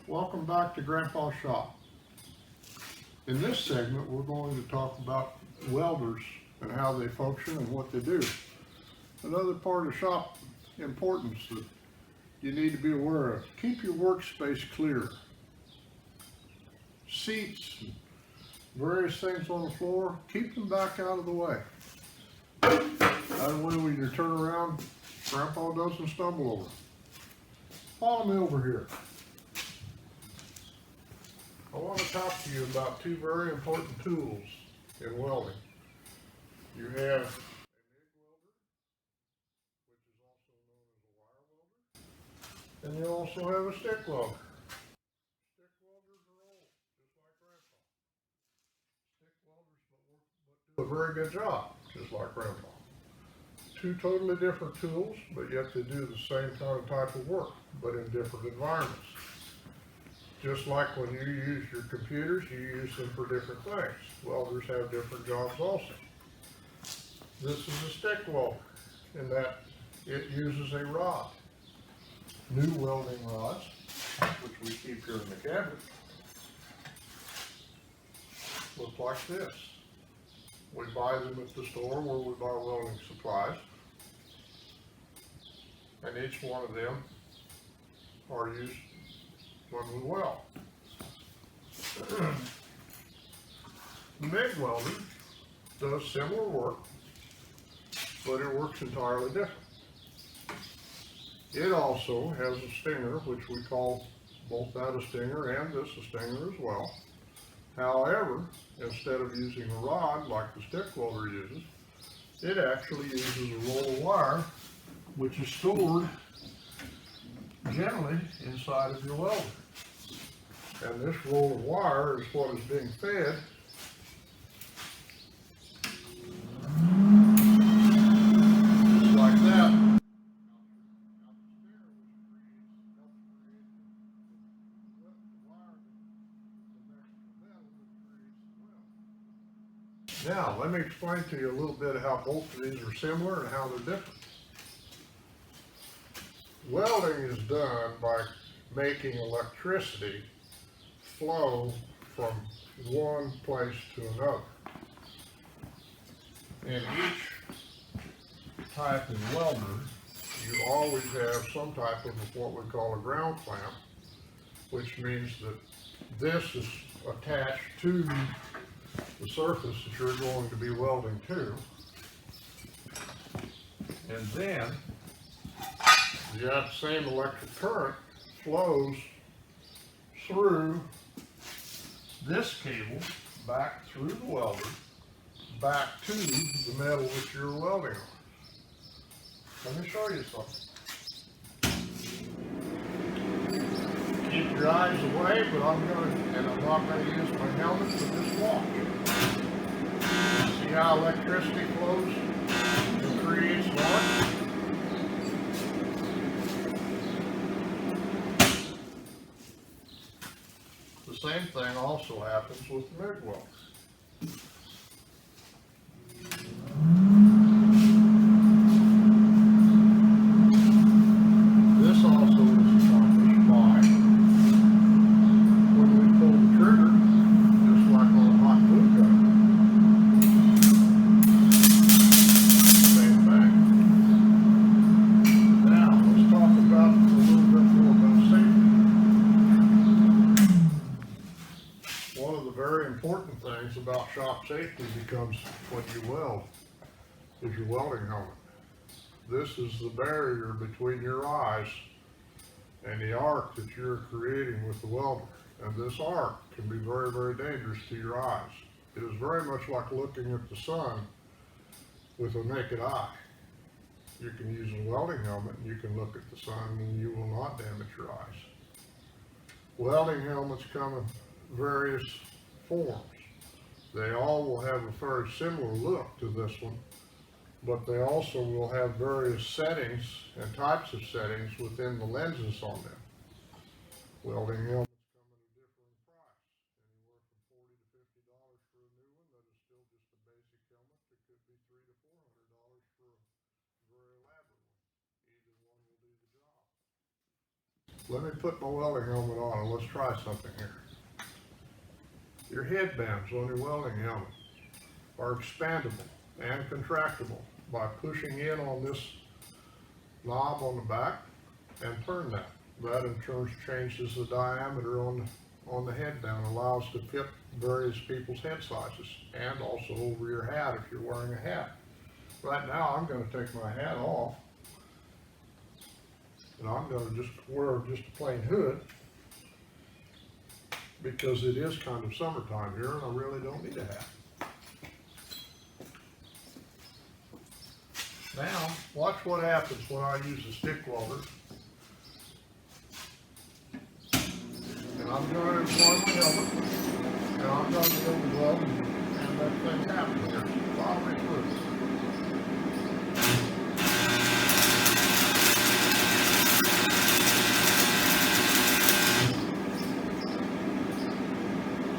Welcome back to Grandpa's Shop. In this segment, we're going to talk about welders and how they function and what they do. Another part of shop importance that you need to be aware of. Keep your workspace clear. Seats, various things on the floor, keep them back out of the way. That way when you turn around, Grandpa doesn't stumble over. Follow me over here. I want to talk to you about two very important tools in welding. You have a MIG welder, which is also known as a wire welder, and you also have a stick welder. Stick welders are old, just like Grandpa. Stick welders but do a very good job, just like Grandpa. Two totally different tools, but yet they do the same kind of type of work, but in different environments. Just like when you use your computers, you use them for different things. Welders have different jobs also. This is a stick welder in that it uses a rod. New welding rods, which we keep here in the cabinet, look like this. We buy them at the store where we buy welding supplies. And each one of them are used when we weld. The MIG welder does similar work, but it works entirely different. It also has a stinger, which we call both that a stinger and this a stinger as well. However, instead of using a rod like the stick welder uses, it actually uses a roll of wire, which is stored generally inside of your welder. And this roll of wire is what is being fed just like that. Now, let me explain to you a little bit how both of these are similar and how they're different. Welding is done by making electricity flow from one place to another. In each type of welder, you always have some type of what we call a ground clamp, which means that this is attached to the surface that you're going to be welding to. And then that same electric current flows through this cable back through the welder back to the metal that you're welding on. Let me show you something. Keep your eyes away, but I'm not going to use my helmet for this watch. See how electricity flows and creates light? The same thing also happens with the MIG welder. This also is accomplished by when we pull the trigger, just like on a hot glue gun. Same thing. Now let's talk about a little bit more about safety. One of the very important things about shop safety becomes when you weld is your welding helmet. This is the barrier between your eyes and the arc that you're creating with the welder. And this arc can be very, very dangerous to your eyes. It is very much like looking at the sun with a naked eye. You can use a welding helmet and you can look at the sun and you will not damage your eyes. Welding helmets come in various forms. They all will have a very similar look to this one, but they also will have various settings and types of settings within the lenses on them. Welding helmets come at a different price, anywhere from $40 to $50 for a new one that is still just a basic helmet. It could be $300 to $400 for a very elaborate one. Either one will do the job. let me put my welding helmet on and let's try something here. Your headbands on your welding helmet are expandable and contractible by pushing in on this knob on the back and turn that. That in turn changes the diameter on the headband, allows to fit various people's head sizes, and also over your hat if you're wearing a hat. Right now I'm going to take my hat off and I'm going to just wear just a plain hood because it is kind of summertime here and I really don't need a hat. Now, watch what happens when I use a stick welder. And I'm going to employ my helmet, and I'm going to go to weld, and that thing happens here. Follow me through.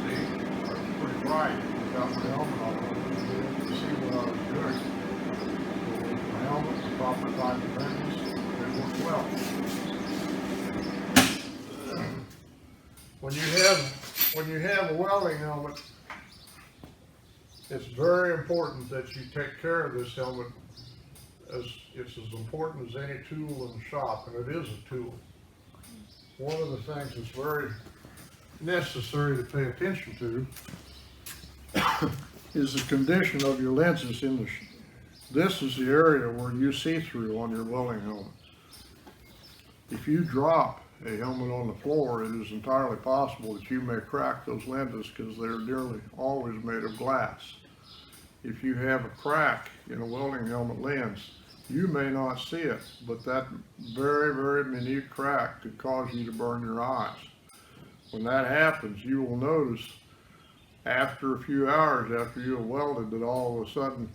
See, that's pretty bright. Without my helmet on, I wouldn't be able to see what I was doing. Helmet, the proper type of lenses, they work well. When you have a welding helmet, it's very important that you take care of this helmet. It's as important as any tool in the shop, and it is a tool. One of the things that's very necessary to pay attention to is the condition of your lenses in the This is the area where you see through on your welding helmet. If you drop a helmet on the floor, it is entirely possible that you may crack those lenses because they're nearly always made of glass. If you have a crack in a welding helmet lens, you may not see it, but that very, very minute crack could cause you to burn your eyes. When that happens, you will notice after a few hours after you have welded that all of a sudden,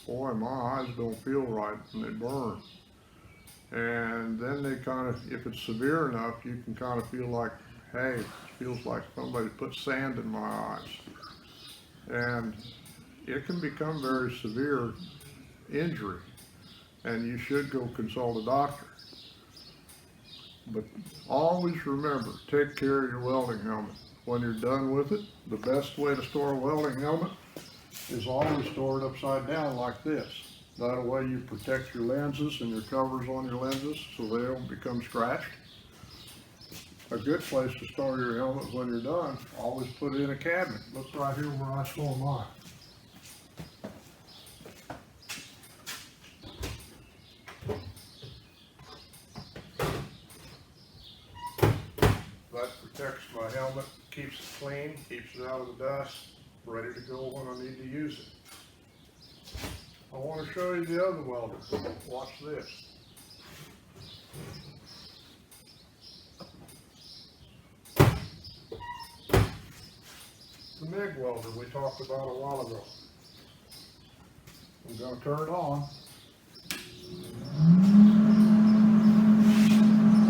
boy, my eyes don't feel right and they burn. And then they kind of, if it's severe enough, you can kind of feel like, hey, it feels like somebody put sand in my eyes. And it can become very severe injury, and you should go consult a doctor. But always remember, take care of your welding helmet. When you're done with it, the best way to store a welding helmet is always store it upside down like this. That way you protect your lenses and your covers on your lenses so they don't become scratched. A good place to store your helmet when you're done, always put it in a cabinet. Look right here where I store mine. That protects my helmet, keeps it clean, keeps it out of the dust, ready to go when I need to use it. I want to show you the other welder. Watch this. The MIG welder we talked about a while ago. I'm going to turn it on.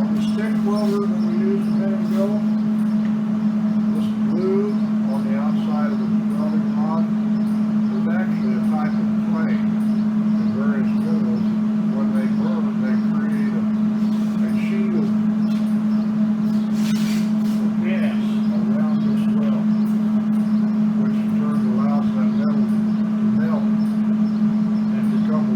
On the stick welder that we used a minute ago, this glue on the outside of the welding rod is actually a type of flame. In various minerals, when they burn, they create a shield of gas around this weld, which in turn allows that metal to melt and become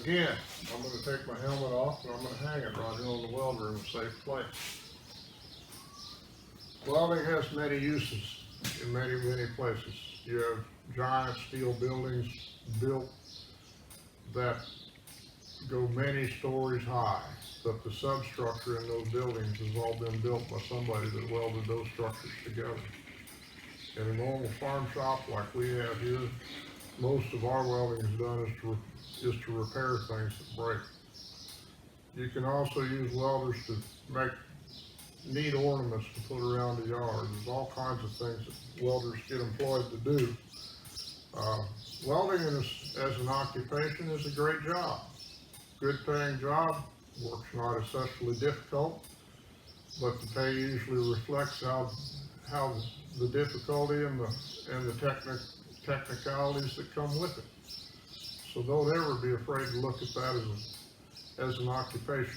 Again, I'm going to take my helmet off and I'm going to hang it right here on the welder in a safe place. Welding has many uses in many, many places. You have giant steel buildings built that go many stories high, but the substructure in those buildings has all been built by somebody that welded those structures together. In a normal farm shop like we have here, most of our welding is done is to repair things that break. You can also use welders to make neat ornaments to put around the yard. There's all kinds of things that welders get employed to do. Welding as an occupation is a great job. Good paying job, work's not especially difficult, but the pay usually reflects how the difficulty and the technicalities that come with it. So don't ever be afraid to look at that as an occupation.